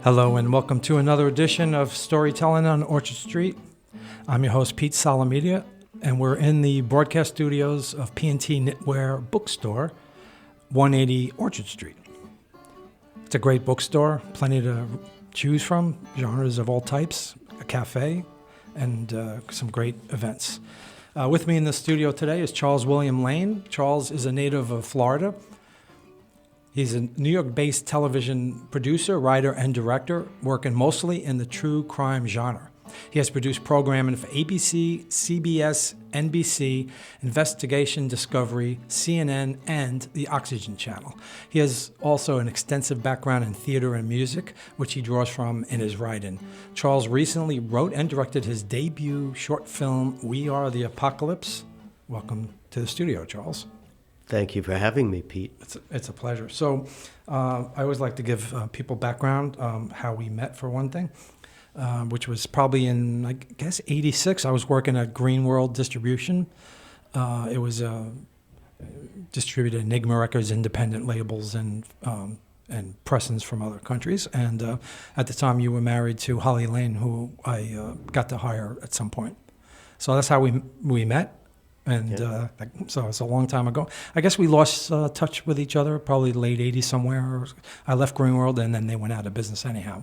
Hello and welcome to another edition of Storytelling on Orchard Street. I'm your host, Pete Solomita, and we're in the broadcast studios of P&T Knitwear Bookstore, 180 Orchard Street. It's a great bookstore, plenty to choose from, genres of all types, a cafe, and some great events. With me in the studio today is Charles William Lane. Charles is a native of Florida. He's a New York-based television producer, writer, and director, working mostly in the true crime genre. He has produced programming for ABC, CBS, NBC, Investigation Discovery, CNN, and the Oxygen Channel. He has also an extensive background in theater and music, which he draws from in his writing. Charles recently wrote and directed his debut short film, We Are the Apocalypse. Welcome to the studio, Charles. Thank you for having me, Pete. It's a pleasure. So I always like to give people background, how we met for one thing, which was probably in, I guess, 86. I was working at Green World Distribution. It was distributed Enigma Records, independent labels, and pressings from other countries. And at the time, you were married to Holly Lane, who I got to hire at some point. So that's how we met. And so it's a long time ago. I guess we lost touch with each other, probably late 80s somewhere. I left Green World, and then they went out of business anyhow.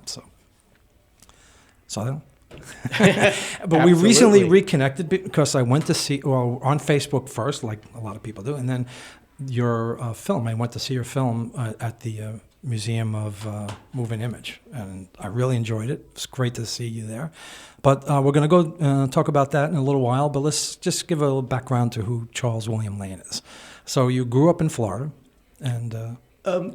So but we recently reconnected because I went to see, well, on Facebook first, like a lot of people do, and then your film. I went to see your film at the Museum of Moving Image, and I really enjoyed it. It's great to see you there. But we're going to go talk about that in a little while, but let's just give a little background to who Charles William Lane is. So you grew up in Florida, and...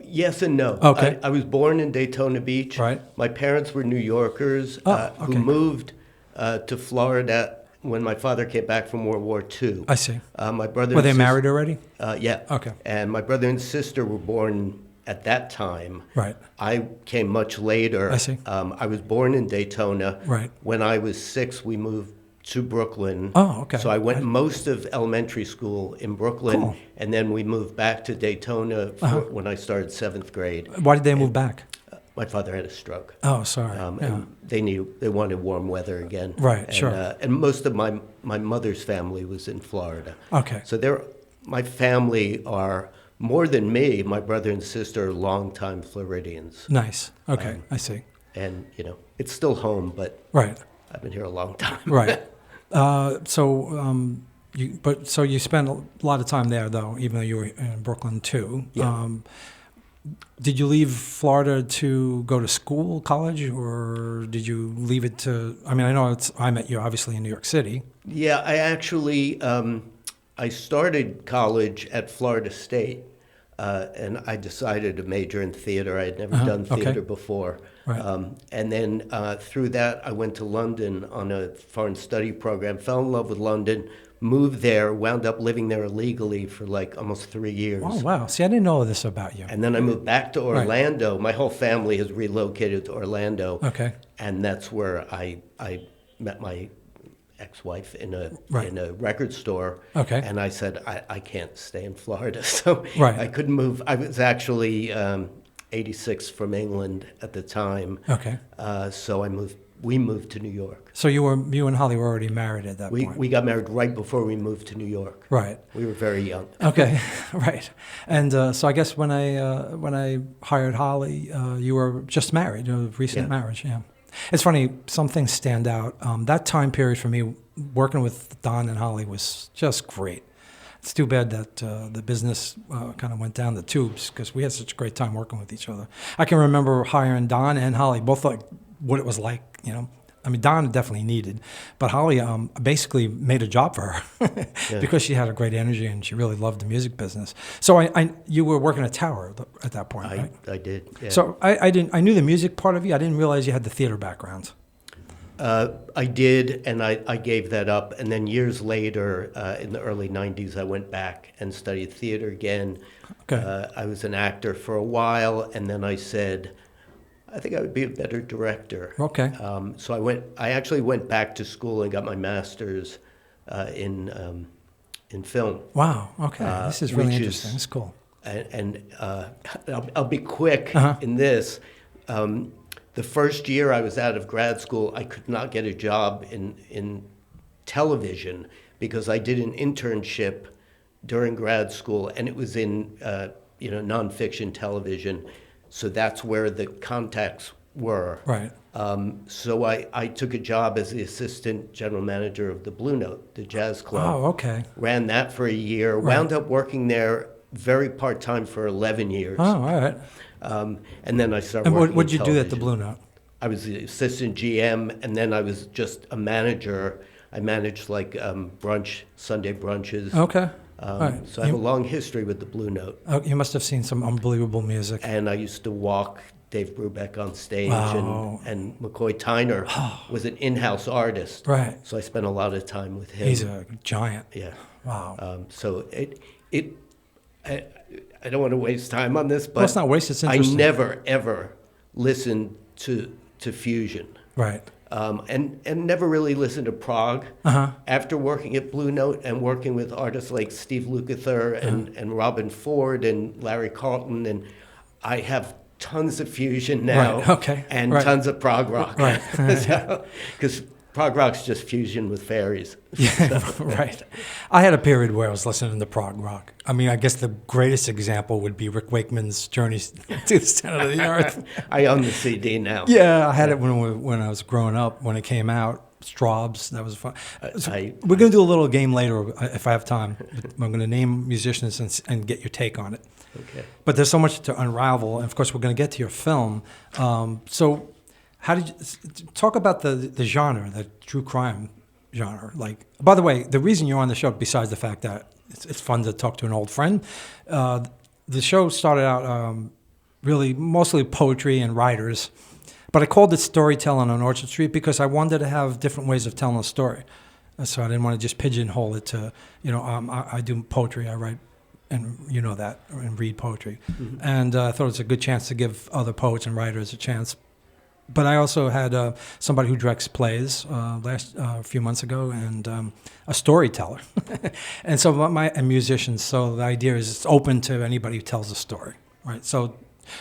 yes and no. Okay. I was born in Daytona Beach. Right. My parents were New Yorkers who moved to Florida when my father came back from World War II. I see. My brother Were they married already? Yeah. Okay. And my brother and sister were born at that time. Right. I came much later. I see. I was born in Daytona. Right. When I was 6, we moved to Brooklyn. Oh, okay. So I went most of elementary school in Brooklyn, Cool. and then we moved back to Daytona when I started 7th grade. Why did they move back? My father had a stroke. Oh, sorry. And they wanted warm weather again. Right, and, sure. And most of my mother's family was in Florida. Okay. So my family are, more than me, my brother and sister are longtime Floridians. Nice. Okay, I see. And, it's still home, but Right. I've been here a long time. Right. So you spent a lot of time there, though, even though you were in Brooklyn too. Yeah. Did you leave Florida to go to school, college, or did you leave it to? I mean, I know I met you obviously in New York City. Yeah, I actually I started college at Florida State, and I decided to major in theater. I had never done theater before. Right. And then through that, I went to London on a foreign study program, fell in love with London, moved there, wound up living there illegally for like almost 3 years. Oh, wow. See, I didn't know this about you. And then I moved back to Orlando. Right. My whole family has relocated to Orlando. Okay. And that's where I met my ex-wife in a record store. Okay. And I said, I can't stay in Florida. So Right. I couldn't move. I was actually 86 from England at the time. Okay. So we moved to New York. So you and Holly were already married at that point? We got married right before we moved to New York. Right. We were very young. Okay, right. And so I guess when I hired Holly, you were just married, a recent marriage, yeah. It's funny, some things stand out. That time period for me, working with Don and Holly was just great. It's too bad that the business kind of went down the tubes because we had such a great time working with each other. I can remember hiring Don and Holly, both like what it was like, I mean, Don definitely needed, but Holly basically made a job for her because she had a great energy and she really loved the music business. So you were working at Tower at that point, right? I did. Yeah. So I knew the music part of you. I didn't realize you had the theater background. I did, and I gave that up. And then years later, in the early 90s, I went back and studied theater again. Okay. I was an actor for a while, and then I said, I think I would be a better director. Okay. So I actually went back to school and got my master's in film. Wow. Okay. This is really interesting. It's cool. And I'll be quick in this. the first year I was out of grad school, I could not get a job in television because I did an internship during grad school, and it was in nonfiction television. So that's where the contacts were. Right. So I took a job as the assistant general manager of the Blue Note, the jazz club. Oh, okay. Ran that for a year. Right. Wound up working there very part-time for 11 years. Oh, all right. And then I started And working what did you in do at the television. Blue Note? I was the assistant GM, and then I was just a manager. I managed like Sunday brunches. Okay. All right. So I have a long history with the Blue Note. Oh, you must have seen some unbelievable music. And I used to walk Dave Brubeck on stage, Wow. and McCoy Tyner was an in-house artist. Right. So I spent a lot of time with him. He's a giant. Yeah. Wow. So I don't want to waste time on this, but Well, it's not waste, it's I interesting. never ever listened to fusion. Right. And never really listened to prog. Uh-huh. After working at Blue Note and working with artists like Steve Lukather and Robin Ford and Larry Carlton, and I have tons of fusion now. Right, okay, And right. tons of prog rock. Right. Because prog rock's just fusion with fairies. Yeah, right. I had a period where I was listening to prog rock. I mean, I guess the greatest example would be Rick Wakeman's Journey to the Center of the Earth. I own the CD now. Yeah, I had it when I was growing up, when it came out. Straubs, that was fun. So we're going to do a little game later if I have time. I'm going to name musicians and get your take on it. Okay. But there's so much to unravel, and of course we're going to get to your film. So how did you talk about the genre, the true crime genre? Like, by the way, the reason you're on the show, besides the fact that it's fun to talk to an old friend, the show started out really mostly poetry and writers. But I called it Storytelling on Orchard Street because I wanted to have different ways of telling a story. So I didn't want to just pigeonhole it to, I do poetry, I write, and you know that, and read poetry. Mm-hmm. And I thought it was a good chance to give other poets and writers a chance. But I also had somebody who directs plays a few months ago, and a storyteller, and musicians. So the idea is it's open to anybody who tells a story, right? So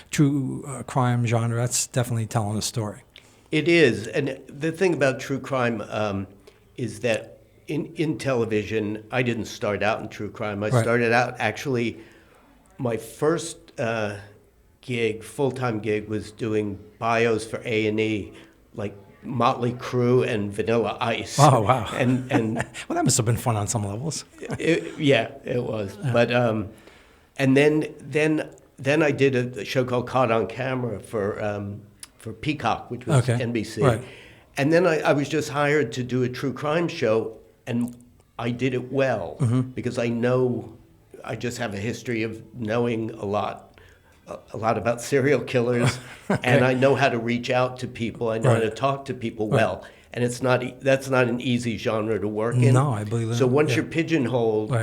true crime genre, that's definitely telling a story. It is. And the thing about true crime is that in television, I didn't start out in true crime. I started out, actually, my first full-time gig was doing bios for A&E, like Motley Crue and Vanilla Ice. Oh, wow. And well, that must have been fun on some levels. it was. But and then I did a show called Caught on Camera for Peacock, which was NBC. Right. And then I was just hired to do a true crime show, and I did it well because I just have a history of knowing a lot about serial killers, and I know how to reach out to people. I know how to talk to people well. And that's not an easy genre to work in. No, I believe that. So once you're pigeonholed,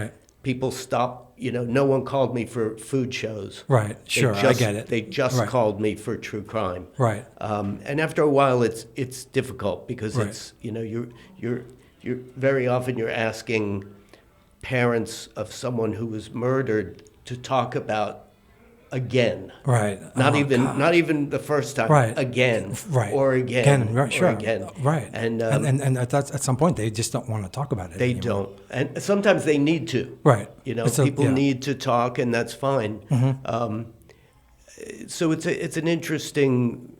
people stop. No one called me for food shows. Right, sure, I get it. They just called me for true crime. Right. And after a while, it's difficult because it's you're very often you're asking parents of someone who was murdered to talk about again. Right. Not even the first time. Right. Again. Right. Or again. Right. Sure. Or again. Right. And at some point they just don't want to talk about it. They anymore. don't. And sometimes they need to. Right. People need to talk, and that's fine. Mm-hmm. So it's an interesting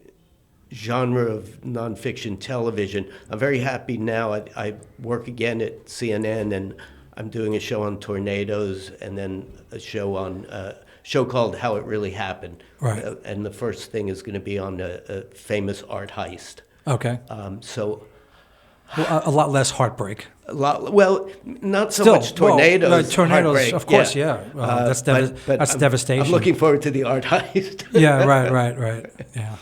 genre of nonfiction television. I'm very happy now. I work again at CNN, and I'm doing a show on tornadoes, and then a show called How It Really Happened. Right. And the first thing is going to be on a famous art heist. Okay. So a lot less heartbreak. Not so much tornadoes. Tornadoes, heartbreak, of course, yeah. That's but devastation. I'm looking forward to the art heist. Yeah, right. Yeah.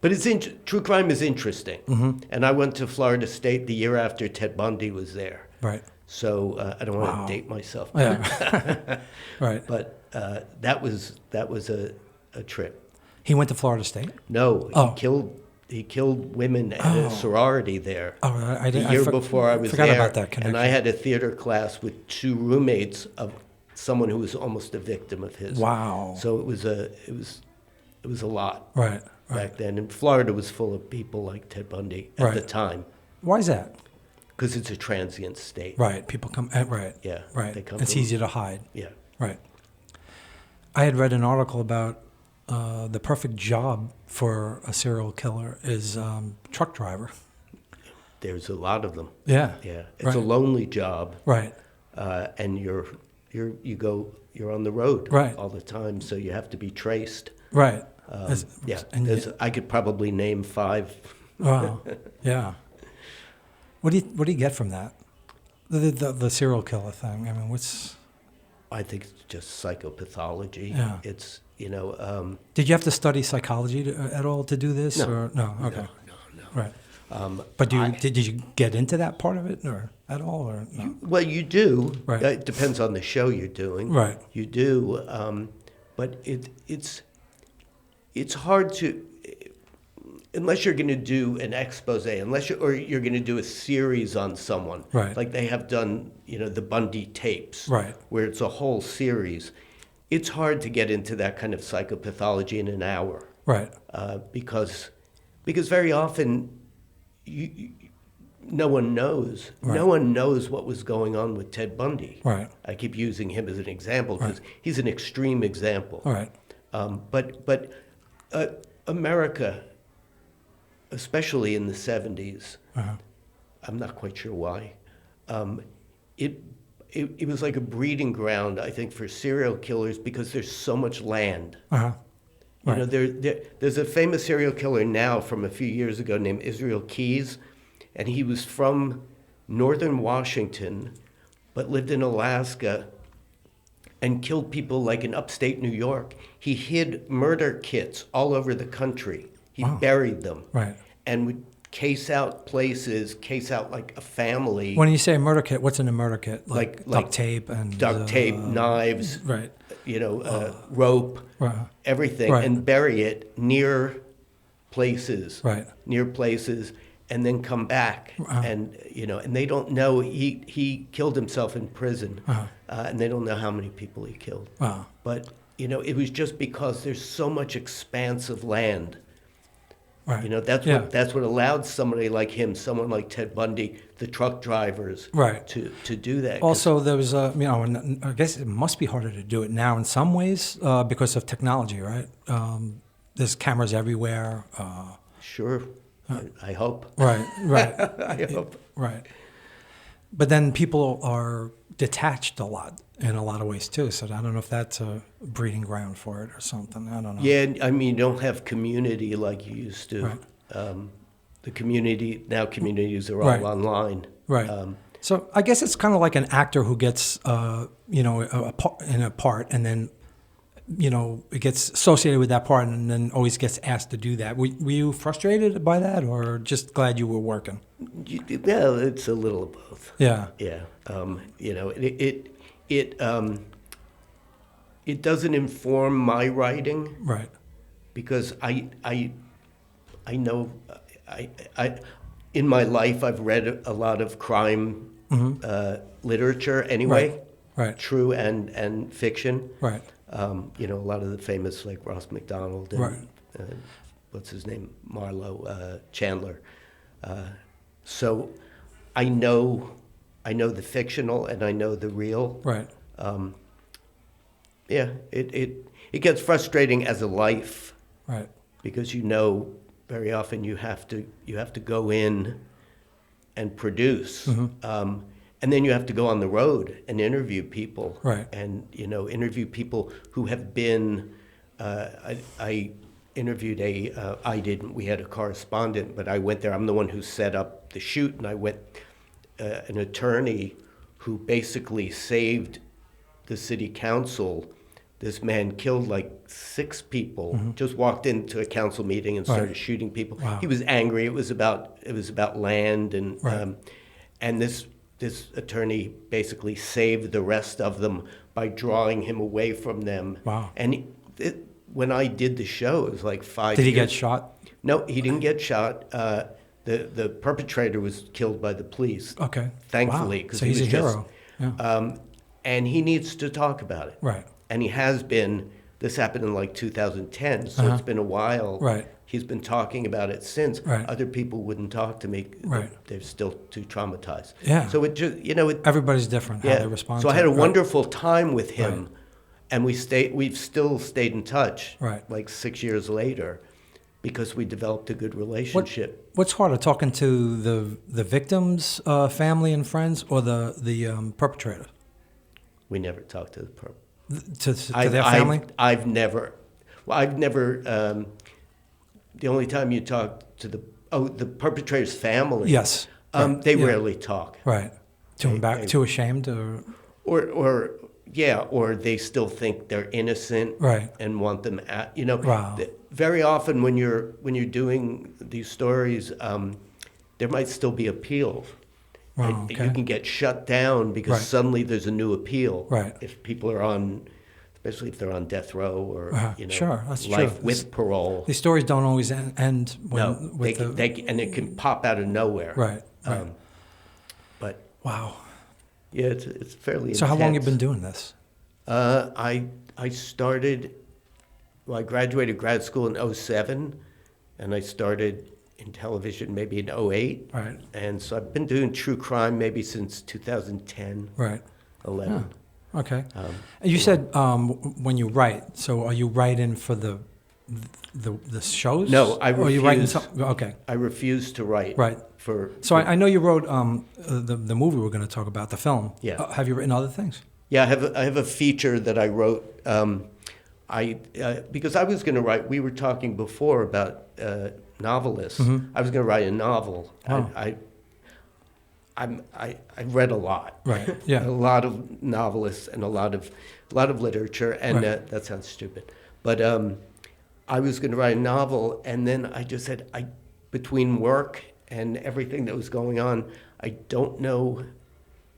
But true crime is interesting. Mm-hmm. And I went to Florida State the year after Ted Bundy was there. Right. So I don't want to date myself. Yeah. Right. But that was a trip. He went to Florida State? No, he killed women at a sorority there. Oh, the year before I was forgot there. About that connection. And I had a theater class with two roommates of someone who was almost a victim of his. Wow. So it was a lot. Right. back then. And Florida was full of people like Ted Bundy at the time. Why is that? Because it's a transient state. Right. People come. Right. Yeah. Right. They come It's easy to hide. Yeah. Right. I had read an article about the perfect job for a serial killer is truck driver. There's a lot of them. Yeah. Yeah. It's a lonely job. Right. And you're on the road all the time, so you have to be traced. Right. I could probably name 5. Wow. Yeah. What do you get from that? The serial killer thing. I mean, I think it's just psychopathology. Yeah. It's Did you have to study psychology at all to do this? No. Or no? Okay. No. Right. But did you get into that part of it or at all or no? Well, you do. Right. It depends on the show you're doing. Right. You do, but it's hard to, unless you're going to do an expose, or you're going to do a series on someone. Right. Like they have done, the Bundy tapes. Right. Where it's a whole series. It's hard to get into that kind of psychopathology in an hour. Right. Because very often no one knows. Right. No one knows what was going on with Ted Bundy. Right. I keep using him as an example because he's an extreme example. All right. But America, especially in the 70s, I'm not quite sure why, it was like a breeding ground, I think, for serial killers because there's so much land. Right. There's a famous serial killer now from a few years ago named Israel Keyes, and he was from northern Washington, but lived in Alaska and killed people like in upstate New York. He hid murder kits all over the country. He buried them. Right. And would case out like a family. When you say a murder kit, what's in a murder kit? Like duct tape and duct tape, knives, right? Rope, everything, Right. and bury it near places, Right. and then come back, and and they don't know he killed himself in prison, and they don't know how many people he killed. But it was just because there's so much expanse of land. Right. That's what allowed somebody like him, someone like Ted Bundy, the truck drivers, right, to do that. Also, there was and I guess it must be harder to do it now in some ways because of technology, right? There's cameras everywhere. Sure, I hope. Right. I hope. Right. But then people are detached a lot in a lot of ways too. So I don't know if that's a breeding ground for it or something. I don't know. Yeah, I mean, you don't have community like you used to. Right. The communities are all online. Right. So I guess it's kind of like an actor who gets, in a part, and then, it gets associated with that part, and then always gets asked to do that. Were you frustrated by that, or just glad you were working? Yeah, it's a little of both. Yeah. Yeah. It doesn't inform my writing. Right. Because I know in my life I've read a lot of crime literature anyway. Right. True and fiction. Right. A lot of the famous like Ross MacDonald and what's his name, Marlowe Chandler. So I know the fictional and I know the real. Right. It gets frustrating as a life. Right. Because very often you have to go in and produce, and then you have to go on the road and interview people, right? And interview people who have been. I interviewed we had a correspondent, but I went there. I'm the one who set up the shoot, and I went an attorney who basically saved the city council. This man killed like 6 people, just walked into a council meeting and started shooting people. Wow. He was angry. It was about land, and this attorney basically saved the rest of them by drawing him away from them. Wow. And when I did the show, it was like 5 Did years. he get shot? No, he didn't get shot. The perpetrator was killed by the police. Okay. Thankfully. Wow. So he's a hero. Yeah. And he needs to talk about it. Right. And he has been. This happened in like 2010, so it's been a while. Right. he's been talking about it since. Right. Other people wouldn't talk to me. Right. They're still too traumatized. Yeah. So it just, Everybody's different how they respond. So I to had a it. wonderful time with him, Right. and we've still stayed in touch. Right. Like 6 years later, because we developed a good relationship. What's harder, talking to the victims' family and friends, or the perpetrator? We never talked to the perp. To their family? I've never. The only time you talk to the perpetrator's family. Yes. Right. They Yeah. rarely talk. Right. Too ashamed, or they still think they're innocent. Right. And want them at. Wow. Very often when you're doing these stories, there might still be appeals. Wow, And okay. you can get shut down because Right. suddenly there's a new appeal. Right. If people are especially if they're on death row or Sure, that's life true. with parole. These stories don't always end No, and it can pop out of nowhere. Right. Right. But Wow. yeah, it's fairly. So how long you intense. been doing this? I started. Well, I graduated grad school in 2007, and I started in television maybe in 2008. Right. And so I've been doing true crime maybe since 2010, Right. 11. Okay. And you said when you write, so are you writing for the shows? No, I Or are you writing refuse. okay. I refuse to write. Right. So I know you wrote the movie we're going to talk about, the film. Yeah. Have you written other things? Yeah, I have a feature that I wrote. Because I was going to write. We were talking before about novelists. I was going to write a novel. Wow. I read a lot. Right. Yeah. A lot of novelists and a lot of literature, and Right. that sounds stupid, but I was going to write a novel, and then I just said, between work and everything that was going on, I don't know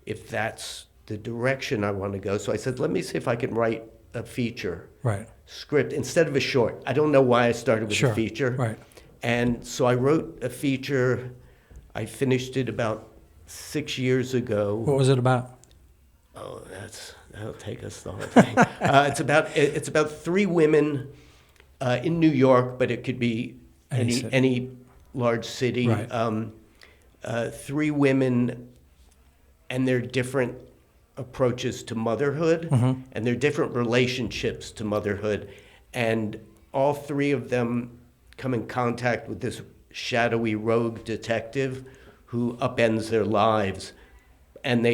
if that's the direction I want to go. So I said, let me see if I can write a feature Right. script instead of a short. I don't know why I started with Sure. a feature. Right. And so I wrote a feature. I finished it about 6 years ago. What was it about? Oh, that'll take us the whole thing. It's about three women in New York, but it could be any large city. Right. Three women and their different approaches to motherhood and their different relationships to motherhood, and all three of them come in contact with this shadowy rogue detective who upends their lives, and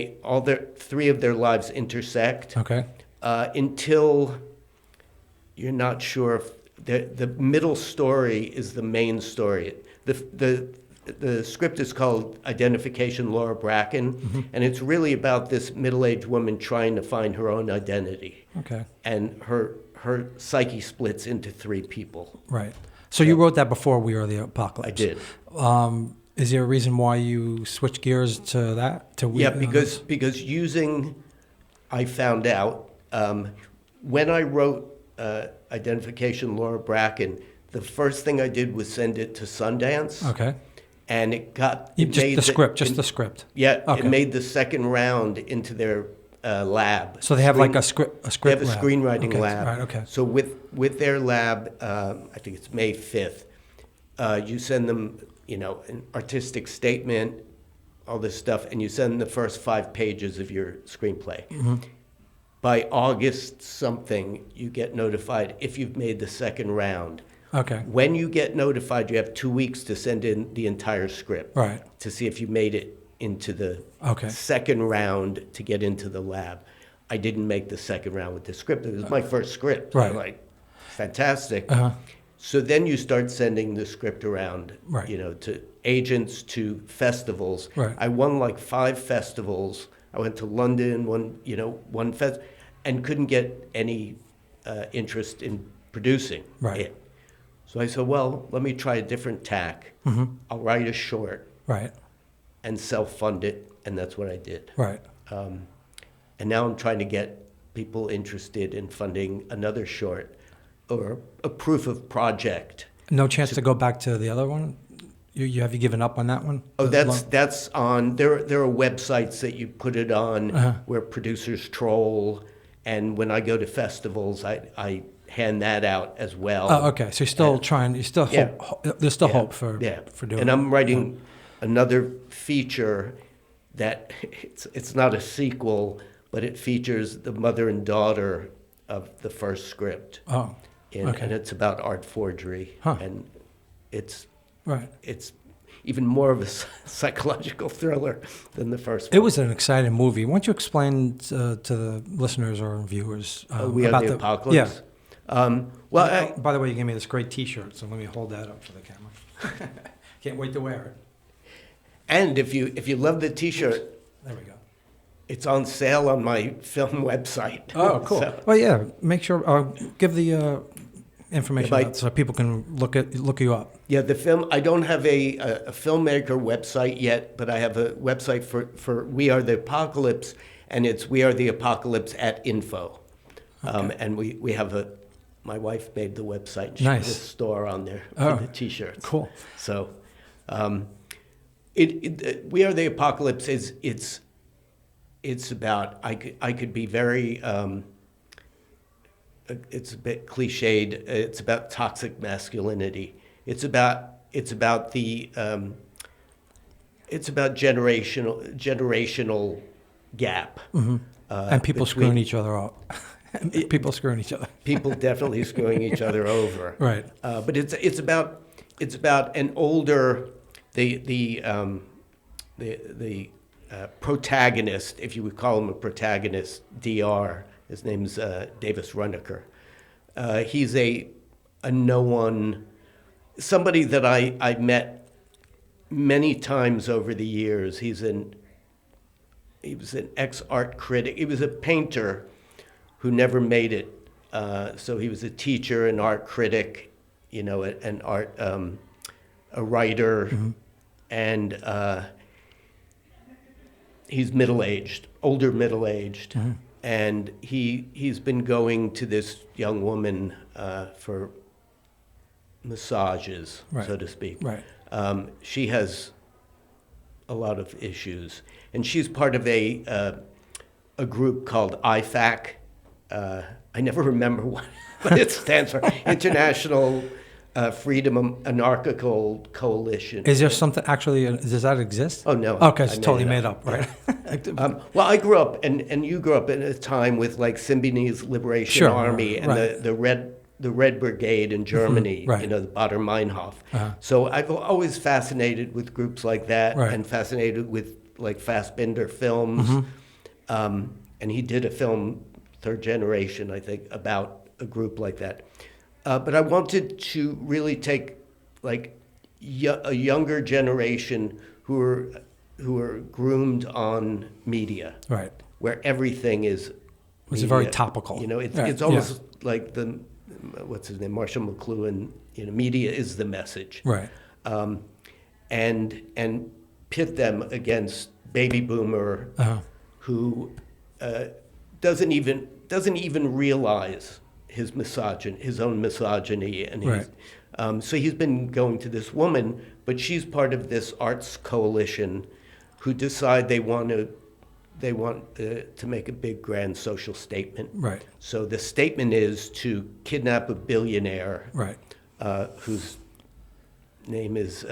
three of their lives intersect. Okay. Until you're not sure if the middle story is the main story. The script is called Identification Laura Bracken, and it's really about this middle-aged woman trying to find her own identity. Okay. And her psyche splits into three people. Right. So you wrote that before We Are the Apocalypse. I did. Is there a reason why you switched gears to that? Because I found out when I wrote Identification Laura Bracken, the first thing I did was send it to Sundance. Okay. And it got The script. Yeah, Okay. it made the second round into their lab. So they have like a script. They have a lab. screenwriting Okay. lab. Right. Okay. So with their lab, I think it's May 5th. You send them, an artistic statement, all this stuff, and you send them the first 5 pages of your screenplay. By August something, you get notified if you've made the second round. Okay. When you get notified, you have 2 weeks to send in the entire script. Right. To see if you made it into the Okay. second round to get into the lab. I didn't make the second round with the script. It was my first script. Right. I'm like, fantastic. Uh-huh. So then you start sending the script around, Right. to agents, to festivals. Right. I won like 5 festivals. I went to London, one fest, and couldn't get any interest in producing Right. it. So I said, well, let me try a different tack. I'll write a short Right. and self-fund it, and that's what I did. Right. And now I'm trying to get people interested in funding another short or a proof of project. No chance to go back to the other one? Have you given up on that one? Oh, that's on. There are websites that you put it on where producers troll, and when I go to festivals, I hand that out as well. Oh, okay. So you're still trying. You still Yeah. hope. There's still hope for doing. And I'm writing another feature that it's not a sequel, but it features the mother and daughter of the first script. Oh, okay. And it's about art forgery, and it's even more of a psychological thriller than the first one. It was an exciting movie. Why don't you explain to the listeners or viewers We about Are the Apocalypse? Yeah. Well, by the way, you gave me this great T-shirt, so let me hold that up for the camera. Can't wait to wear it. and if you love the T-shirt, There we go. it's on sale on my film website. Oh, cool. So, Well, yeah. Make sure give the information Yeah, out so people can look you up. yeah, the film. I don't have a filmmaker website yet, but I have a website for We Are the Apocalypse, and it's wearetheapocalypse.info. And we have my wife made the website. She Nice. has a store on there for the T-shirts. Cool. So, We Are the Apocalypse it's about I could be very it's a bit cliched. It's about toxic masculinity. It's about generational gap. Mm-hmm. And people screwing each other up. People screwing each other. People definitely screwing each other over. Right. But it's about an older the protagonist, if you would call him a protagonist, Dr. His name's Davis Runneker. He's a no one, somebody that I met many times over the years. He was an ex-art critic. He was a painter who never made it. So he was a teacher, an art critic, an art, a writer, and he's middle-aged, older middle-aged. And he's been going to this young woman for massages, so to speak. Right. She has a lot of issues, and she's part of a group called IFAC. I never remember what it stands for. International Freedom Anarchical Coalition. Is there something actually? Does that exist? Oh no. Okay, it's totally made up, right? Well, I grew up, and you grew up in a time with like Symbionese Liberation Army and the Red Brigade in Germany, the Baader Meinhof. So I've always fascinated with groups like that, and fascinated with like Fassbinder films. And he did a film, Third Generation, I think, about a group like that. But I wanted to really take like a younger generation who are groomed on media, Right. where everything is. It's very topical. It's almost like the what's his name, Marshall McLuhan. Media is the message. Right. And pit them against baby boomer, who doesn't even realize his own misogyny, and so he's been going to this woman, but she's part of this arts coalition, who decide they want to make a big grand social statement. Right. So the statement is to kidnap a billionaire, Right. Whose name is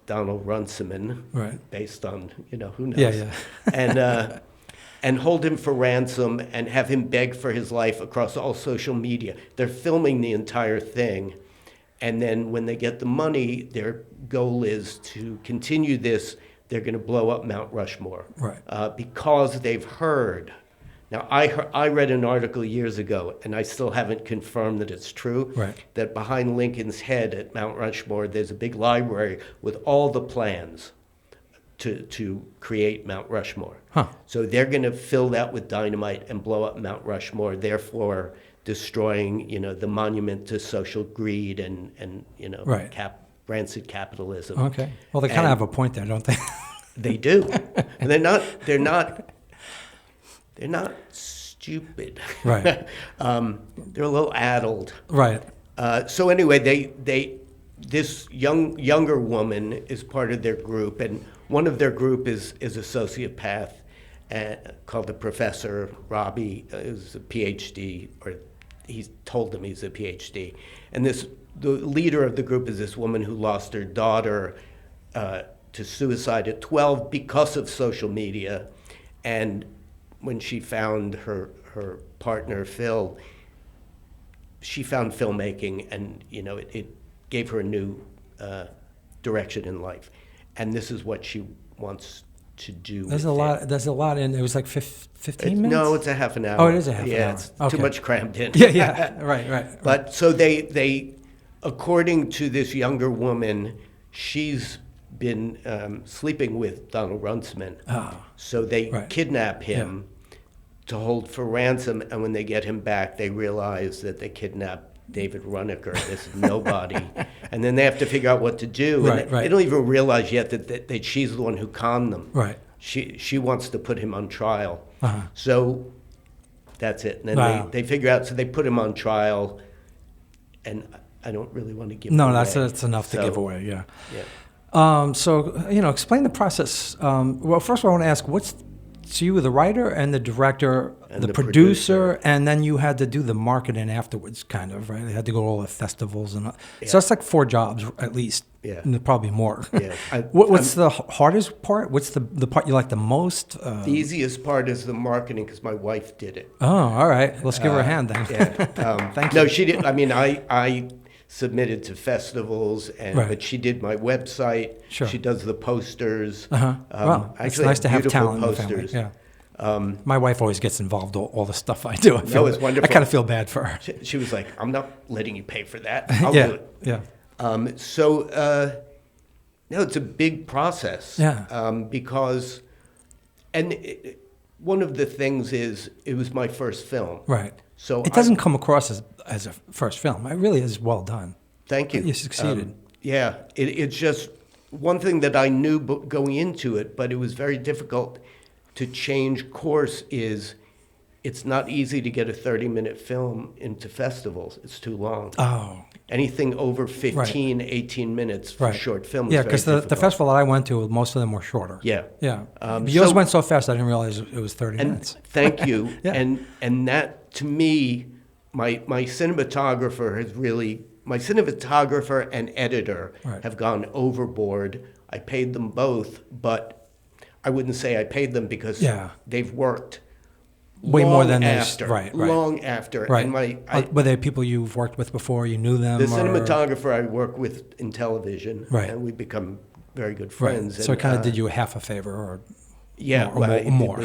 Donald Runciman, Right. based on who knows. Yeah. And hold him for ransom and have him beg for his life across all social media. They're filming the entire thing. And then when they get the money, their goal is to continue this. They're going to blow up Mount Rushmore. Right. Because they've heard. Now, I read an article years ago, and I still haven't confirmed that it's true, that behind Lincoln's head at Mount Rushmore, there's a big library with all the plans to create Mount Rushmore. So they're going to fill that with dynamite and blow up Mount Rushmore, therefore destroying, the monument to social greed and rancid capitalism. Okay. Well, they kind of have a point there, don't they? They do. And they're not stupid. Right. They're a little addled. Right. So anyway, this younger woman is part of their group, and one of their group is a sociopath called the Professor Robbie, who's a PhD or he told them he's a PhD. And the leader of the group is this woman who lost her daughter to suicide at 12 because of social media. And when she found her partner, Phil, she found filmmaking, and it gave her a new direction in life. And this is what she wants to do. There's a lot in. It was like 15 minutes. No, it's a half an hour. Oh, it is a half an hour. Yeah, it's too much crammed in. Yeah. Right. But so they, according to this younger woman, she's been sleeping with Donald Runtsman. Oh, so they kidnap him to hold for ransom, and when they get him back, they realize that they kidnapped David Runeker, this nobody, and then they have to figure out what to do. Right. They don't even realize yet that she's the one who conned them. Right. She wants to put him on trial. Uh-huh. So that's it. And then they figure out, so they put him on trial, and I don't really want to give No, away. that's enough to give away, yeah. Yeah. So, explain the process. Well, first of all, I want to ask, so you were the writer and the director, and the producer, and then you had to do the marketing afterwards, kind of, right? They had to go to all the festivals. So that's like 4 jobs, at least. Yeah. And probably more. Yeah. What's the hardest part? What's the part you like the most? The easiest part is the marketing, because my wife did it. Oh, all right. Let's give her a hand then. Yeah. Thank you. No, she did. I mean, I submitted to festivals, but she did my website. Sure. She does the posters. Well, it's nice to have talent in the family. Yeah. My wife always gets involved in all the stuff I do. That was wonderful. I kind of feel bad for her. She was like, "I'm not letting you pay for that. I'll do it." Yeah. No, it's a big process. Yeah. Because, one of the things is, it was my first film. Right. So it doesn't come across as a first film. It really is well done. Thank you. You succeeded. It's just one thing that I knew going into it, but it was very difficult to change course. It's not easy to get a 30-minute film into festivals. It's too long. Oh. Anything over 15, 18 minutes for short film is Yeah, because the festival that I went to, most of them were shorter. Yeah. Yeah. Yours went so fast, I didn't realize it was 30 minutes. Thank you. Yeah. And that, to me, my cinematographer and editor have gone overboard. I paid them both, but I wouldn't say I paid them, because they've worked way more than long after. Right. And were they people you've worked with before? You knew them? The cinematographer I work with in television, and we've become very good friends. Right. So it kind of did you half a favor, or more. more.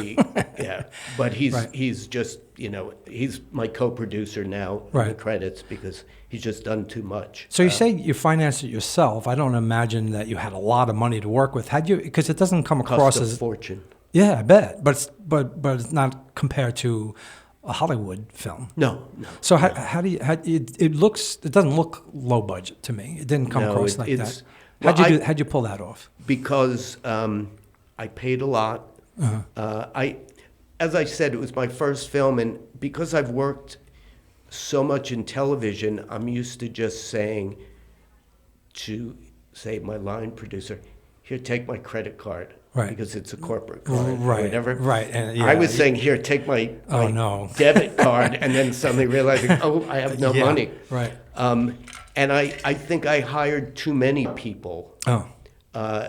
Yeah, but he's just he's my co-producer now in the credits, because he's just done too much. So you say you financed it yourself. I don't imagine that you had a lot of money to work with. Had you? Because it doesn't come across Cost a as fortune. Yeah, I bet. But it's not compared to a Hollywood film. No. So how do you? It doesn't look low budget to me. It didn't come across like that. How'd you pull that off? Because I paid a lot. As I said, it was my first film, and because I've worked so much in television, I'm used to just saying to my line producer, "Here, take my credit card." Right. Because it's a corporate card, right, or whatever. Right. And I was saying, "Here, take my debit card," and then suddenly realizing, I have no money. Right. And I think I hired too many people. Oh.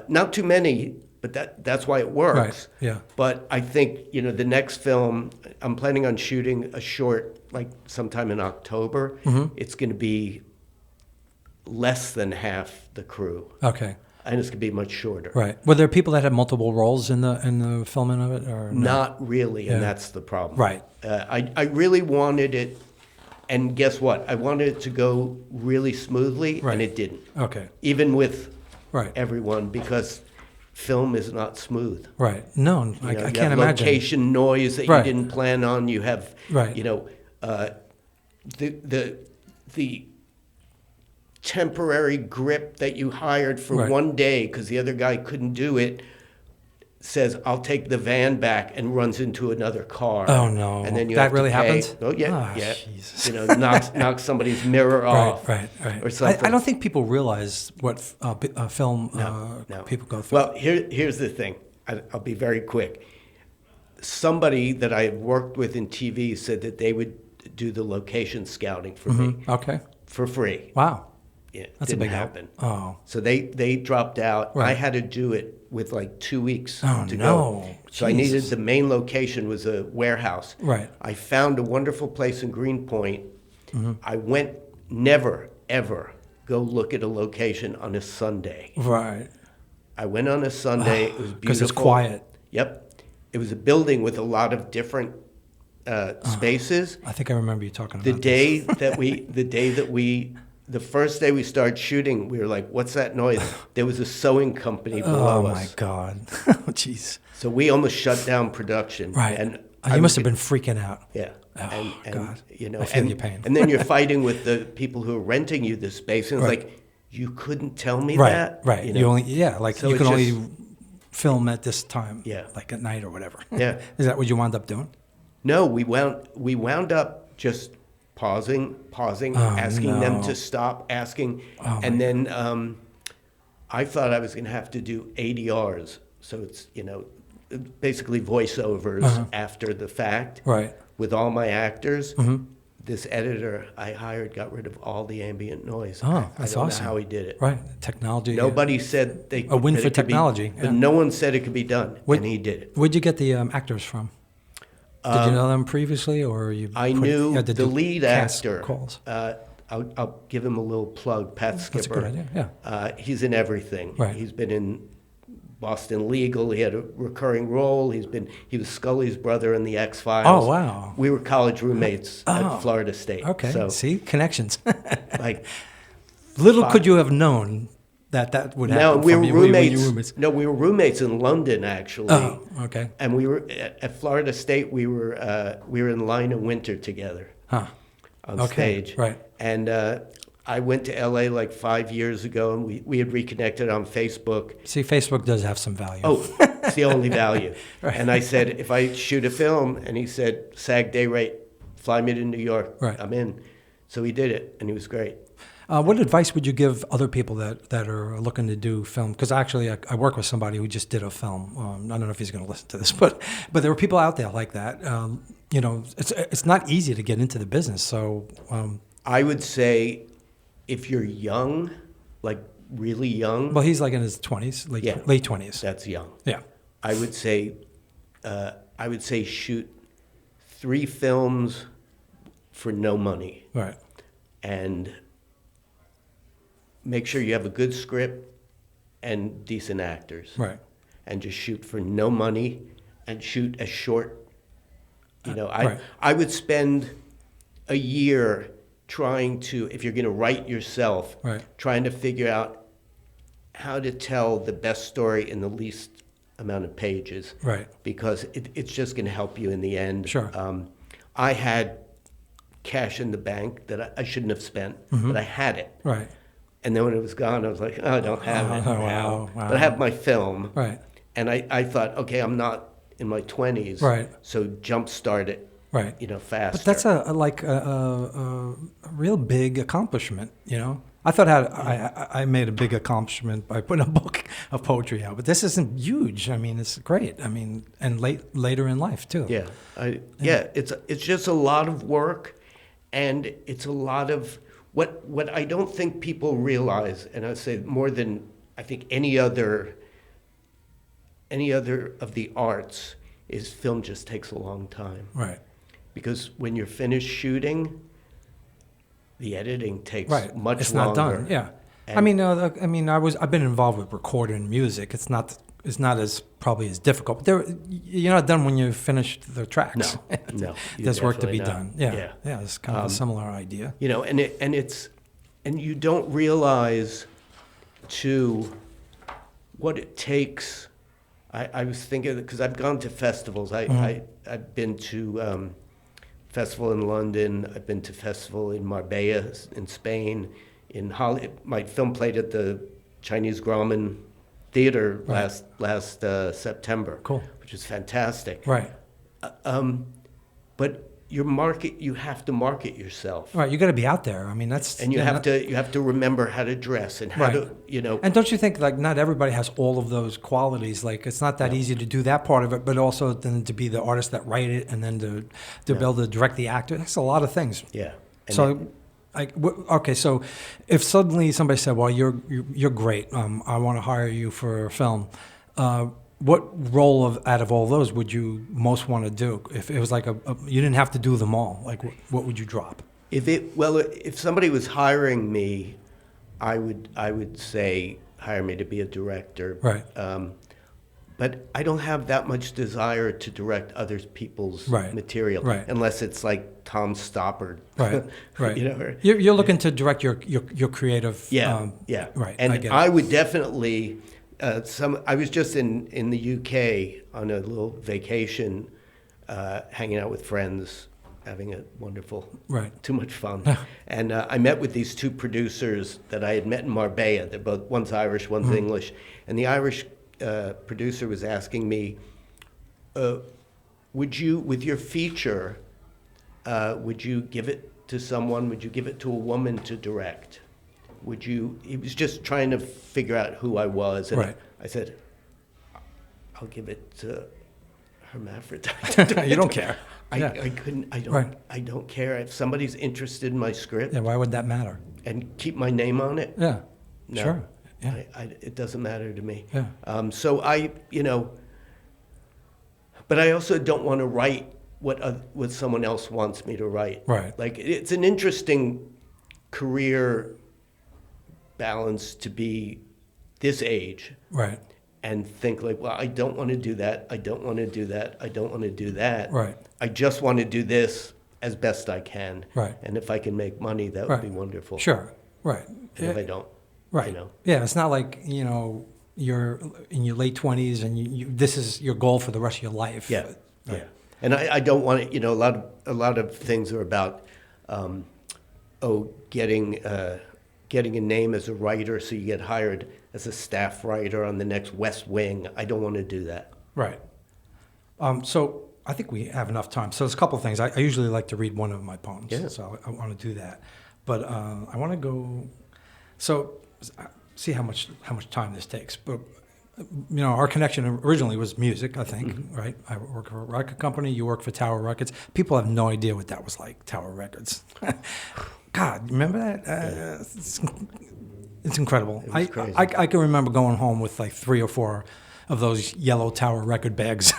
Not too many, but that's why it works. Right. Yeah. But I think the next film, I'm planning on shooting a short, like sometime in October. Mm-hmm. It's going to be less than half the crew. Okay. And it's going to be much shorter. Right. Were there people that had multiple roles in the filming of it, or no? Not really, and that's the problem. Right. I really wanted it, and guess what? I wanted it to go really smoothly, and it didn't. Okay. Even with everyone, because film is not smooth. Right. No, I can't imagine. You have location noise that you didn't plan on. You have, the temporary grip that you hired for one day because the other guy couldn't do it, says, "I'll take the van back," and runs into another car. Oh no! And then you that have really to pay. happens. Oh yeah, yeah. Jesus. Knocks somebody's mirror off. Right. Or something. I don't think people realize what film people go through. Well, here's the thing. I'll be very quick. Somebody that I worked with in TV said that they would do the location scouting for me Okay. for free. Wow. Yeah, That's a didn't big help. happen. Oh. So they dropped out. I Right. had to do it with like 2 weeks Oh, to no. go. So I needed Jesus. the main location was a warehouse. Right. I found a wonderful place in Greenpoint. Mm-hmm. I went never ever go look at a location on a Sunday. Right. I went on a Sunday. It was beautiful. Because it's quiet. Yep. It was a building with a lot of different spaces. I think I remember you talking The about day that we, the first day we started shooting, we were like, "What's that noise?" There was a sewing company below Oh, us. my God. Jeez. So we almost shut down production. Right. And You must have been freaking out. Yeah. Oh, God. You know, I feel and, your pain. and then you're fighting with the people who are renting you the space, and it's Right. like, you couldn't tell me Right. that. Right. You You know? only, yeah, like So you it's can just- only film at this time. Yeah. Like at night or whatever. Yeah. Is that what you wound up doing? No, we wound up just pausing, asking them no. to stop, asking, Oh, and then I thought I was going to have to do ADRs, so it's basically voiceovers after the fact, Right. with all my actors. This editor I hired got rid of all the ambient noise. Oh, I that's don't awesome. know how he did it. Right. Technology. Nobody said they A win that for it could be- technology, but yeah. no one said it could be done, and he did it. Where'd you get the actors from? Did you know them previously, or you? I you knew had to the do lead cast actor. calls? I'll give him a little plug. Pat Skipper. That's a good idea. Yeah. He's in everything. Right. He's been in Boston Legal. He had a recurring role. He was Scully's brother in the X-Files. Oh, wow. We were college roommates at Florida State. Okay. So See, connections. like Little could you have known that would happen. no, we from were you when you roommates. were roommates. No, we were roommates in London actually. Oh, okay. And we were at Florida State. We were in Line of Winter together. Huh. On Okay, stage. right. And I went to LA like 5 years ago, and we had reconnected on Facebook. See, Facebook does have some value. Oh, it's the only value. Right. And I said, if I shoot a film, and he said, SAG day rate, fly me to New York. Right. I'm in. So he did it, and he was great. What advice would you give other people that are looking to do film? Because actually, I work with somebody who just did a film. I don't know if he's going to listen to this, but there are people out there like that. It's not easy to get into the business. So I would say, if you're young, like really young, well, he's like in his 20s, late 20s. that's young. Yeah. I would say shoot 3 films for no money. Right. And make sure you have a good script and decent actors. Right. And just shoot for no money and shoot a short. Right. I would spend a year trying to, if you're going to write yourself, Right. trying to figure out how to tell the best story in the least amount of pages. Right. Because it's just going to help you in the end. Sure. I had cash in the bank that I shouldn't have spent, but I had it. Right. And then when it was gone, I was like, oh, I don't have it Oh, now. wow. But I have my film. Right. And I thought, okay, I'm not in my 20s. Right. So jumpstart it, Right. faster. But that's a real big accomplishment, I thought I made a big accomplishment by putting a book of poetry out, but this isn't huge. I mean, it's great. I mean, and later in life too. Yeah. It's just a lot of work, and it's a lot of what I don't think people realize, and I say more than I think any other of the arts, is film just takes a long time. Right. Because when you're finished shooting, the editing takes Right. much It's longer. not done. Yeah. And- I've been involved with recording music. It's not as probably as difficult. But you're not done when you finish the tracks. No, you're There's work to be definitely done. not. Yeah. Yeah. Yeah. It's kind of a similar idea. And you don't realize too what it takes. I was thinking, because I've gone to festivals. I've been to festival in London. I've been to festival in Marbella in Spain. My film played at the Chinese Grauman Theater last September. Cool. Which is fantastic. Right. But you have to market yourself. Right, you got to be out there. I mean, that's And you have to remember how to dress and how to, And don't you think, like, not everybody has all of those qualities? Like, it's not that easy to do that part of it, but also then to be the artist that write it, and then to be able to direct the actor. That's a lot of things. Yeah. And So, okay, so if suddenly somebody said, "Well, you're great. I want to hire you for a film," what role out of all those would you most want to do? If it was like you didn't have to do them all, like what would you drop? if somebody was hiring me, I would say hire me to be a director. Right. But I don't have that much desire to direct other people's material, unless it's like Tom Stoppard. Right. Right. Or, you're looking to direct your creative. Yeah. Right. And I would definitely. I was just in the UK on a little vacation, hanging out with friends, having a wonderful, too much fun. And I met with these two producers that I had met in Marbella. They're both, one's Irish, one's English. And the Irish producer was asking me, would you, with your feature, would you give it to someone, would you give it to a woman to direct? He was just trying to figure out who I was. And I said, I'll give it to hermaphrodite. You don't care. I don't care. If somebody's interested in my script. Yeah, why would that matter? And keep my name on it. Yeah, no, sure. Yeah. It doesn't matter to me. Yeah. So but I also don't want to write what someone else wants me to write. Right. Like, it's an interesting career balance to be this age. Right. And think like, well, I don't want to do that. I don't want to do that. I don't want to do that. Right. I just want to do this as best I can. Right. And if I can make money, that would be wonderful. Sure. Right. And if I don't, right. Yeah, it's not like, you're in your late 20s and this is your goal for the rest of your life. Yeah. Right. Yeah. And I don't want it, a lot of things are about, getting a name as a writer so you get hired as a staff writer on the next West Wing. I don't want to do that. Right. So I think we have enough time. So there's a couple of things. I usually like to read one of my poems. Yeah. So I want to do that. But I want to go, so see how much time this takes. But, our connection originally was music, I think, right? I work for a record company. You work for Tower Records. People have no idea what that was like, Tower Records. God, remember that? It's incredible. It was crazy. I can remember going home with like 3 or 4 of those yellow Tower record bags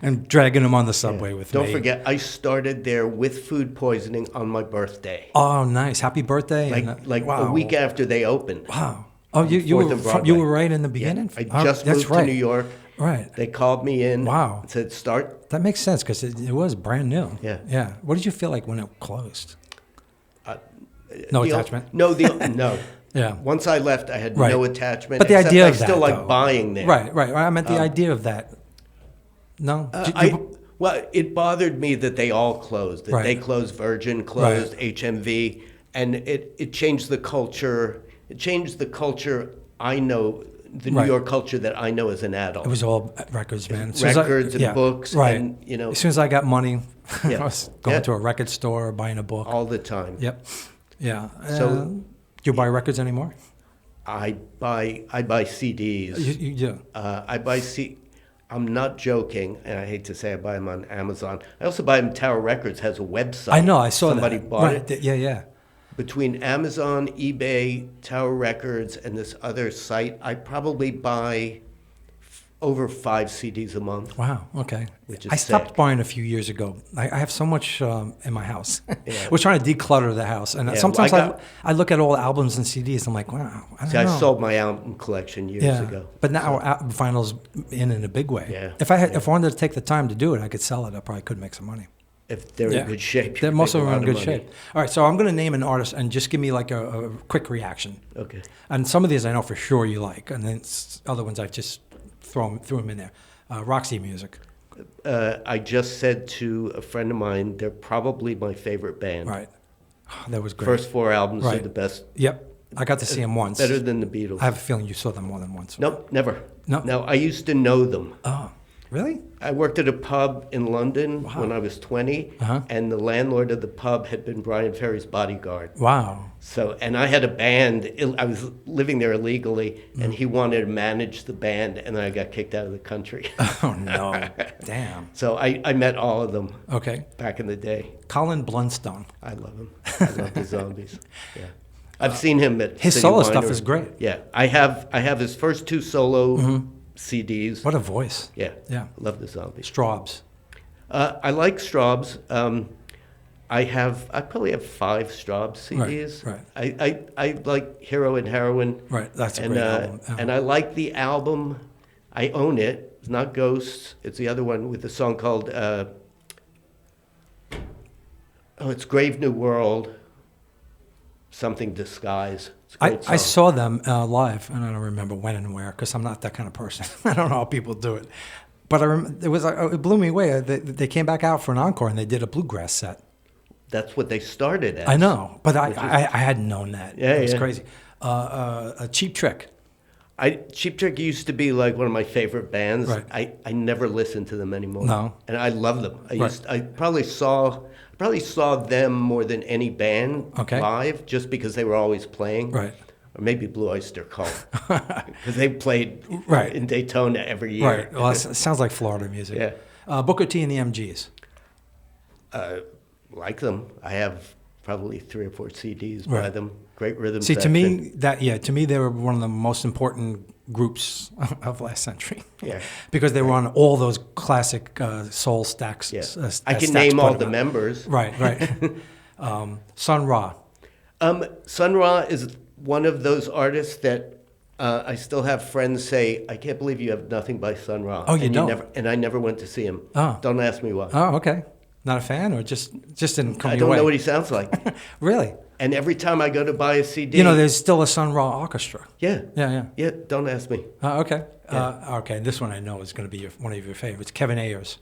and dragging them on the subway with me. Don't forget, I started there with food poisoning on my birthday. Oh, nice! Happy birthday! Wow. A week after they opened. Wow! Oh, you were right in the beginning. Yeah. I just moved to New York. Right. They called me in. Wow. And said start. That makes sense because it was brand new. Yeah. Yeah. What did you feel like when it closed? No attachment. No. Yeah. Once I left, I had no attachment. But the idea of that, I still like buying there. Right. I meant the idea of that. No. Well, it bothered me that they all closed. That they closed, Virgin closed, HMV, and it changed the culture. It changed the culture I know, the New York culture that I know as an adult. It was all records, man. Records and books, and As soon as I got money, I was going to a record store, buying a book all the time. Yep. Yeah. So, do you buy records anymore? I buy CDs. You do. I'm not joking, and I hate to say I buy them on Amazon. I also buy them. Tower Records has a website. I know. I saw Somebody that. bought it. Yeah. Between Amazon, eBay, Tower Records, and this other site, I probably buy over 5 CDs a month. Wow. Okay. Which is I stopped sick. buying a few years ago. I have so much in my house. We're trying to declutter the house, and sometimes I look at all the albums and CDs. I'm like, wow. I don't know. I sold my album collection years ago. But now vinyl's in a big way. Yeah. If I wanted to take the time to do it, I could sell it. I probably could make some money. If they're in good shape. They're most of them are in good shape. All right, so I'm going to name an artist and just give me like a quick reaction. Okay. And some of these I know for sure you like, and then other ones I just threw them in there. Roxy Music. I just said to a friend of mine, they're probably my favorite band. Right. Oh, that was great. First 4 albums are the best. Yep. I got to see them once. Better than the Beatles. I have a feeling you saw them more than once. Nope, never. No. No, I used to know them. Oh. Really? I worked at a pub in London Wow. when I was 20, Uh-huh. and the landlord of the pub had been Brian Ferry's bodyguard. Wow. So, and I had a band. I was living there illegally, and he wanted to manage the band, and then I got kicked out of the country. Oh, no. Damn. So I met all of them Okay. back in the day. Colin Blunstone. I love him. I love the Zombies. Yeah, I've seen him at His City solo stuff Winery. is great. Yeah, I have his first 2 solo CDs. What a voice. Yeah, Yeah. I love the Zombies. Straubs. I like Straubs. I probably have 5 Straubs CDs. Right. I like Hero and Heroine. Right. That's a And great album. Yeah. and I like the album. I own it. It's not Ghosts. It's the other one with the song called it's Grave New World. Something Disguise. It's a great I song. saw them live, and I don't remember when and where because I'm not that kind of person. I don't know how people do it. But it blew me away. They came back out for an encore, and they did a bluegrass set. That's what they started as. I know, but I hadn't known that. Yeah, It was yeah. crazy. A Cheap Trick. Cheap Trick used to be like one of my favorite bands. Right. I never listen to them anymore. No. And I love them. Right. I probably saw them more than any band Okay. live, just because they were always playing. Right. Or maybe Blue Oyster Cult, because they played Right. in Daytona every year. Right. Well, it sounds like Florida music. Yeah. Booker T and the MGs. Like them. I have probably 3 or 4 CDs by Right. them. Great rhythm See, to section. me, they were one of the most important groups of last century. Yeah. Because they were on all those classic soul stacks. Yeah. As I can Stax name put all them the out. members. Right. Sun Ra. Sun Ra is one of those artists that I still have friends say, I can't believe you have nothing by Sun Ra. Oh, you and don't? And I never went to see him. Oh. Don't ask me why. Oh, okay. Not a fan, or just didn't come I your don't way? know what he sounds like. Really? And every time I go to buy a CD... You know, there's still a Sun Ra orchestra. Yeah. Yeah. Yeah, don't ask me. Okay. Yeah. Okay. This one I know is going to be one of your favorites. Kevin Ayers.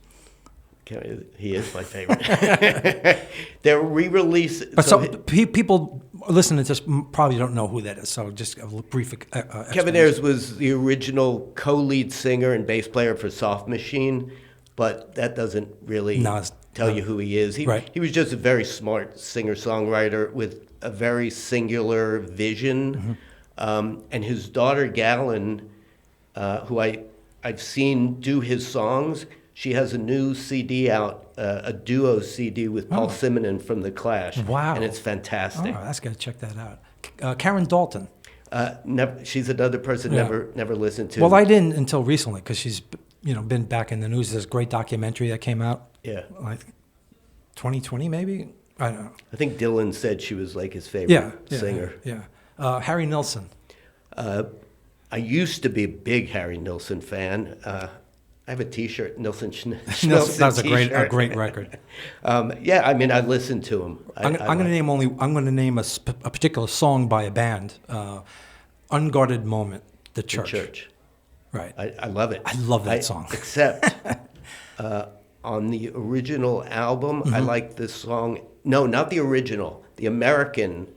He is my favorite. They're re-released... But people listening to this probably don't know who that is. So just a brief Kevin explanation. Ayers was the original co-lead singer and bass player for Soft Machine, but that doesn't really tell you who he is. He was just a very smart singer-songwriter with a very singular vision. And his daughter, Gallon, who I've seen do his songs, she has a new CD out, a duo CD with Paul Simonon from The Clash. Wow. And it's fantastic. Oh, that's got to check that out. Karen Dalton. She's another person never listened to. Well, I didn't until recently because she's been back in the news. There's a great documentary that came out. Yeah. Like 2020 maybe? I don't know. I think Dylan said she was like his favorite singer. Yeah. Harry Nilsson. I used to be a big Harry Nilsson fan. I have a T-shirt, Nilsson. That was a great record. Yeah, I mean, I listened to him. I'm going to name a particular song by a band. Unguarded Moment, The Church. The Church. Right. I love it. I love that song. Except on the original album, I like this song. No, not the original. The American,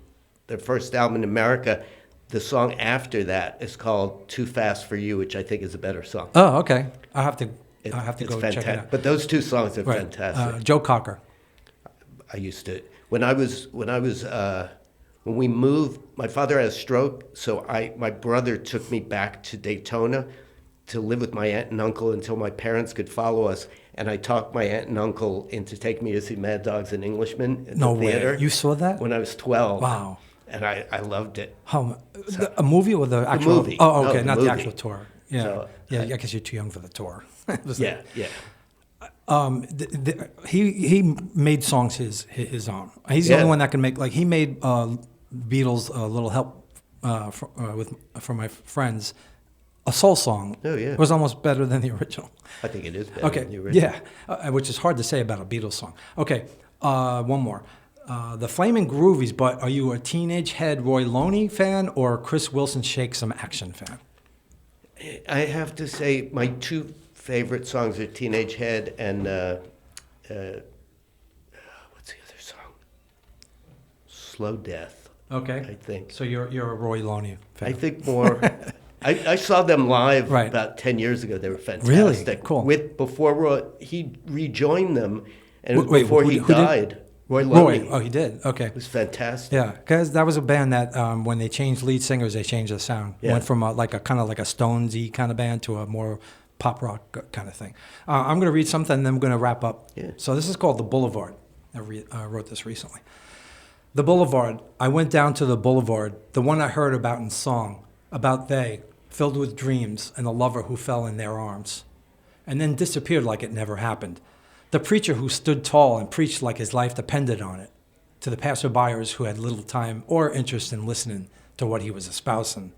the first album in America. The song after that is called "Too Fast for You," which I think is a better song. Oh, okay. I have to go fantastic. check it out. But those 2 songs are fantastic. Joe Cocker. I used to when we moved. My father had a stroke, so my brother took me back to Daytona to live with my aunt and uncle until my parents could follow us. And I talked my aunt and uncle into taking me to see Mad Dogs and Englishmen at the theater. Way. You saw that? When I was 12. Wow. And I loved it. A movie or the actual? Movie. Oh, okay, No, not movie. the actual tour. Yeah, So, I guess you're too young for the tour. Yeah. He made songs his own. He's the only one that can make he made Beatles a little help for my friends. A soul song. Oh yeah. Was almost better than the original. I think it is better than the original. Yeah, which is hard to say about a Beatles song. Okay, one more. The Flamin' Groovies, but are you a Teenage Head Roy Loney fan or Chris Wilson Shake Some Action fan? I have to say my 2 favorite songs are Teenage Head and what's the other song? Slow Death. Okay. I think. So you're a Roy Loney fan. I think more I saw them live Right. about 10 years ago. They were fantastic. Really? Cool. Before he rejoined them, and it was Wait, before who he did? died. Roy Loney. Oh, he did. Okay. It was fantastic. Yeah, because that was a band that when they changed lead singers, they changed the sound. Yeah. Went from like a kind of like a Stonesy kind of band to a more pop rock kind of thing. I'm going to read something, and then I'm going to wrap up. Yeah. So this is called The Boulevard. I wrote this recently. The Boulevard. I went down to the boulevard, the one I heard about in song, about they, filled with dreams, and the lover who fell in their arms, and then disappeared like it never happened. The preacher who stood tall and preached like his life depended on it, to the passerbyers who had little time or interest in listening to what he was espousing.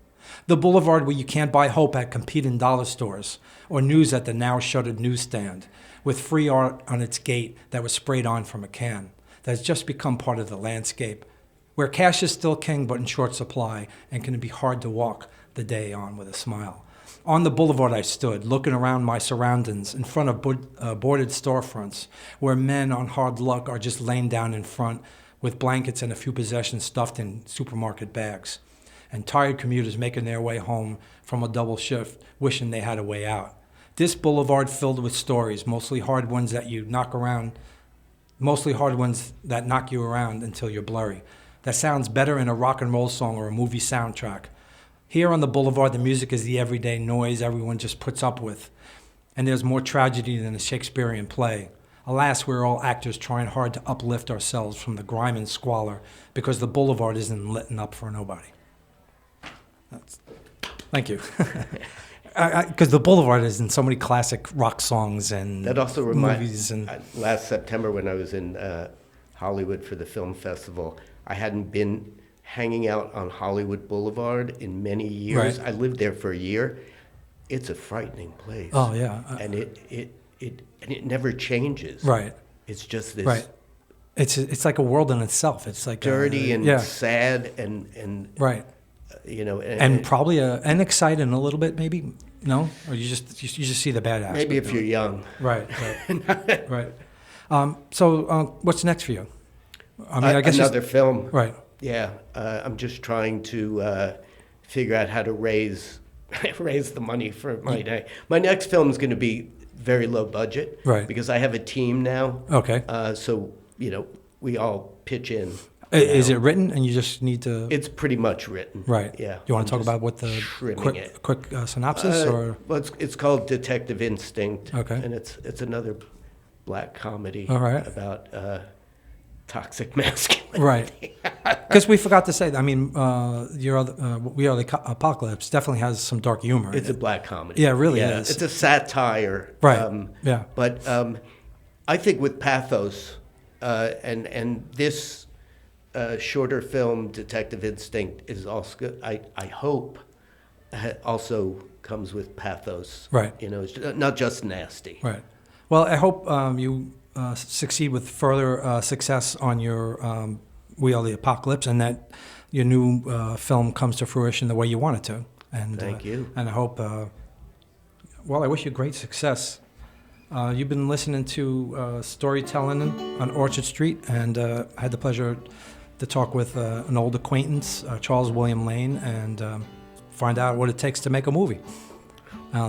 The boulevard where you can't buy hope at competing dollar stores or news at the now shuttered newsstand, with free art on its gate that was sprayed on from a can, that's just become part of the landscape, where cash is still king but in short supply and can be hard to walk the day on with a smile. On the boulevard I stood, looking around my surroundings, in front of boarded storefronts, where men on hard luck are just laying down in front with blankets and a few possessions stuffed in supermarket bags, and tired commuters making their way home from a double shift, wishing they had a way out. This boulevard filled with stories, mostly hard ones that knock you around until you're blurry. That sounds better in a rock and roll song or a movie soundtrack. Here on the boulevard, the music is the everyday noise everyone just puts up with. And there's more tragedy than a Shakespearean play. Alas, we're all actors trying hard to uplift ourselves from the grime and squalor because the boulevard isn't letting up for nobody. Thank you. Because the boulevard is in so many classic rock songs and That also movies. reminds last September when I was in Hollywood for the film festival, I hadn't been hanging out on Hollywood Boulevard in many years. Right. I lived there for a year. It's a frightening place. Oh, yeah. And it never changes. Right. It's just this Right. It's like a world in itself. It's like dirty and sad and right. And probably and exciting a little bit, maybe. No, or you just see the bad aspect. maybe if you're young. Right. Right. So what's next for you? I mean, I guess another film. Right. Yeah, I'm just trying to figure out how to raise the money for my next film is going to be very low budget, right? Because I have a team now. Okay. So we all pitch in. Is it written and you just need to? It's pretty much written. Right. Yeah. You want to talk about what the quick synopsis or? Well, it's called Detective Instinct. Okay. And it's another black comedy. All right. About toxic masculinity. Right. Because we forgot to say, I mean, We Are the Apocalypse definitely has some dark humor. It's a black comedy. Yeah, it really is. It's a satire. Right. Yeah. But I think with pathos and this shorter film, Detective Instinct, is also good. I hope also comes with pathos. Right. It's not just nasty. Right. Well, I hope you succeed with further success on your We Are the Apocalypse, and that your new film comes to fruition the way you want it to. And thank you. And I hope. I wish you great success. You've been listening to Storytelling on Orchard Street, and I had the pleasure to talk with an old acquaintance, Charles William Lane, and find out what it takes to make a movie.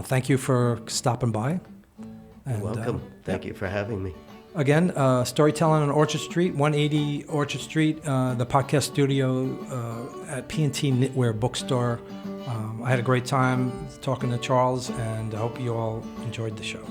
Thank you for stopping by. You're welcome. Thank you for having me. Again, Storytelling on Orchard Street, 180 Orchard Street, the podcast studio at P&T Knitwear Bookstore. I had a great time talking to Charles, and I hope you all enjoyed the show.